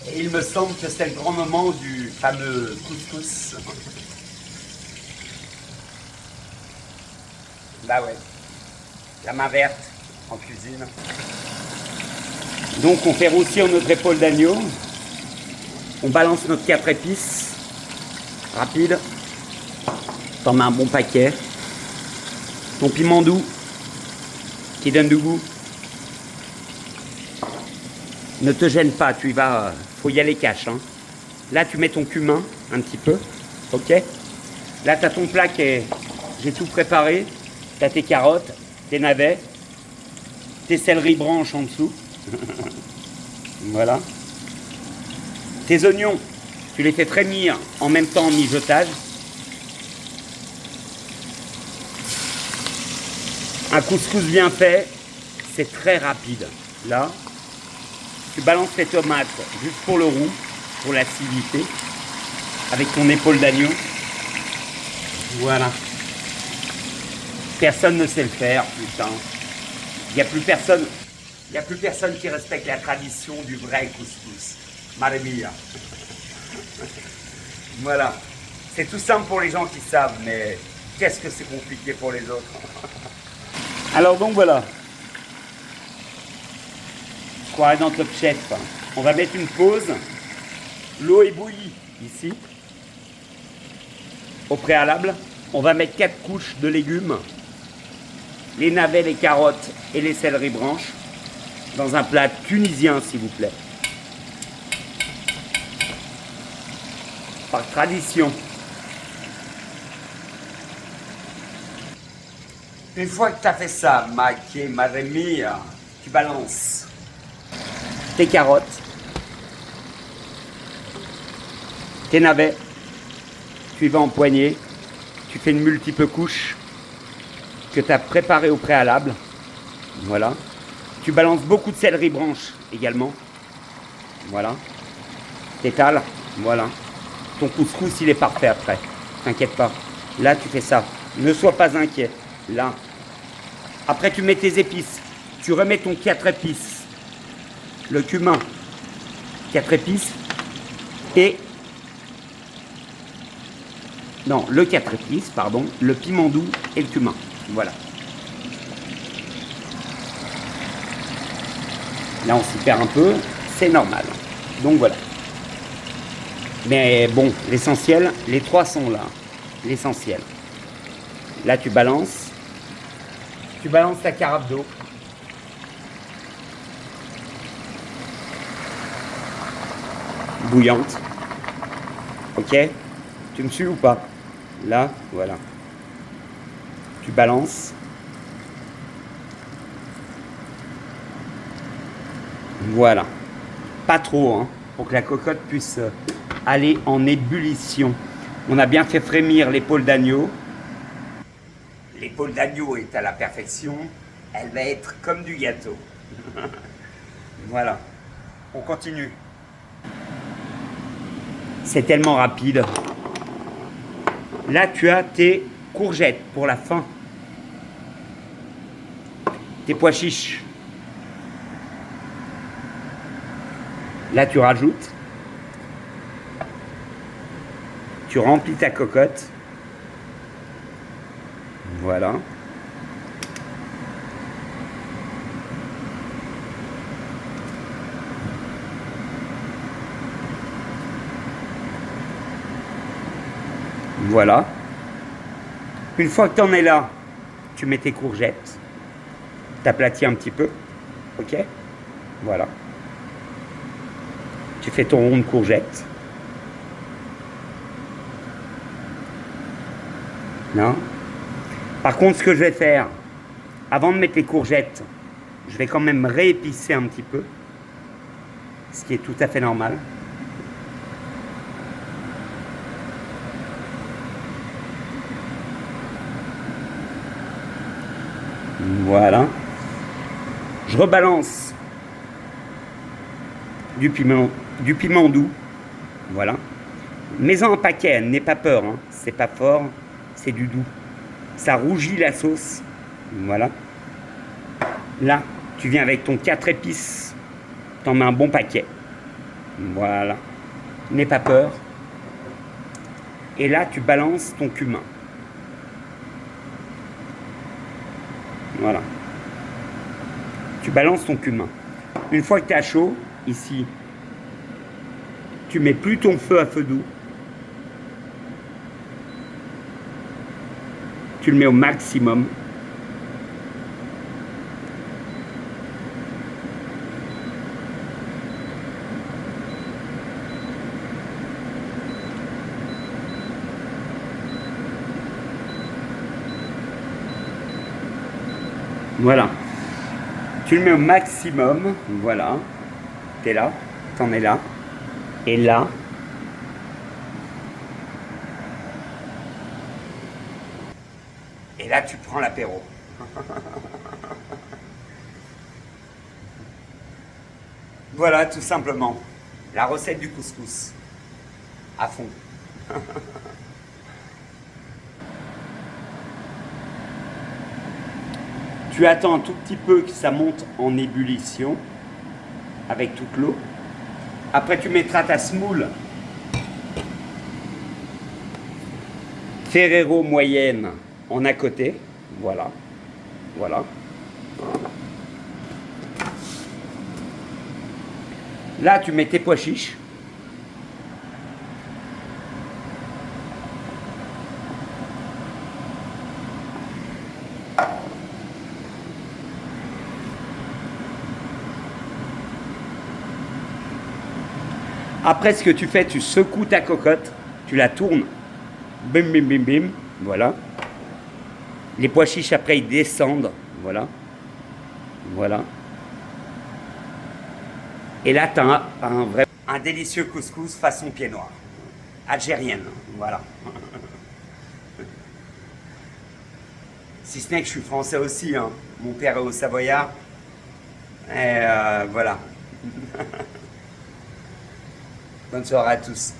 Et il me semble que c'est le grand moment du fameux couscous. Bah ouais, la main verte en cuisine. Donc on fait rôtir notre épaule d'agneau. On balance notre 4 épices. Rapide. T'en mets un bon paquet. Ton piment doux qui donne du goût. Ne te gêne pas, tu y vas, faut y aller cash. Hein. Là, tu mets ton cumin un petit peu, ok. Là, tu as ton plat qui est... J'ai tout préparé. Tu as tes carottes, tes navets, tes céleri branches en dessous. Voilà. Tes oignons, tu les fais frémir en même temps en mijotage. Un couscous bien fait, c'est très rapide. Là, tu balances tes tomates juste pour le roux, pour l'acidité, avec ton épaule d'agneau. Voilà. Personne ne sait le faire, putain. Il n'y a plus personne qui respecte la tradition du vrai couscous. Madre mia. Voilà. C'est tout simple pour les gens qui savent, mais qu'est-ce que c'est compliqué pour les autres. Alors donc voilà. Je croirais dans Top Chef. On va mettre une pause. L'eau est bouillie ici. Au préalable, on va mettre 4 couches de légumes. Les navets, les carottes et les céleri branches. Dans un plat tunisien, s'il vous plaît. Par tradition. Une fois que tu as fait ça, madre mia, tu balances tes carottes, tes navets, tu y vas en poignée, tu fais une multiple couche que tu as préparée au préalable. Voilà. Tu balances beaucoup de céleri branche également. Voilà. T'étales. Voilà. Ton couscous, il est parfait après. T'inquiète pas. Là, tu fais ça. Ne sois pas inquiet. Là. Après, tu mets tes épices. Tu remets ton 4 épices. Le cumin. 4 épices. Et... Non, le 4 épices, pardon. Le piment doux et le cumin. Voilà. Là, on s'y perd un peu. C'est normal. Donc, voilà. Mais bon, l'essentiel, les 3 sont là. L'essentiel. Là, tu balances. Tu balances ta carafe d'eau. Bouillante. Ok? Tu me suis ou pas? Là, voilà. Tu balances. Voilà. Pas trop, hein, pour que la cocotte puisse aller en ébullition. On a bien fait frémir l'épaule d'agneau. L'épaule d'agneau est à la perfection. Elle va être comme du gâteau. Voilà. On continue. C'est tellement rapide. Là, tu as tes courgettes pour la fin. Tes pois chiches. Là, tu rajoutes. Tu remplis ta cocotte. Voilà. Voilà. Une fois que tu en es là, tu mets tes courgettes. T'aplatis un petit peu. Ok? Voilà. Tu fais ton rond de courgettes. Non? Par contre, ce que je vais faire, avant de mettre les courgettes, je vais quand même réépicer un petit peu. Ce qui est tout à fait normal. Voilà. Je rebalance du piment doux. Voilà. Mets-en un paquet, n'aie pas peur. Hein. C'est pas fort, c'est du doux. Ça rougit la sauce. Voilà. Là, tu viens avec ton 4 épices. T'en mets un bon paquet. Voilà. N'aie pas peur. Et là, tu balances ton cumin. Voilà. Tu balances ton cumin. Une fois que tu es à chaud, ici, tu mets plus ton feu à feu doux. Tu le mets au maximum. Voilà. Tu le mets au maximum. Voilà. T'es là. T'en es là. Et là. Et là, tu prends l'apéro. Voilà, tout simplement. La recette du couscous. À fond. Tu attends un tout petit peu que ça monte en ébullition avec toute l'eau. Après, tu mettras ta semoule Ferrero moyenne en à côté. Voilà. Voilà. Là, tu mets tes pois chiches. Après, ce que tu fais, tu secoues ta cocotte, tu la tournes, bim, bim, bim, bim, voilà. Les pois chiches, après, ils descendent, voilà. Voilà. Et là, tu as un délicieux couscous façon pied noir. Algérienne, voilà. Si ce n'est que je suis français aussi, hein. Mon père est au Savoyard. Et voilà. Bonne soirée à tous.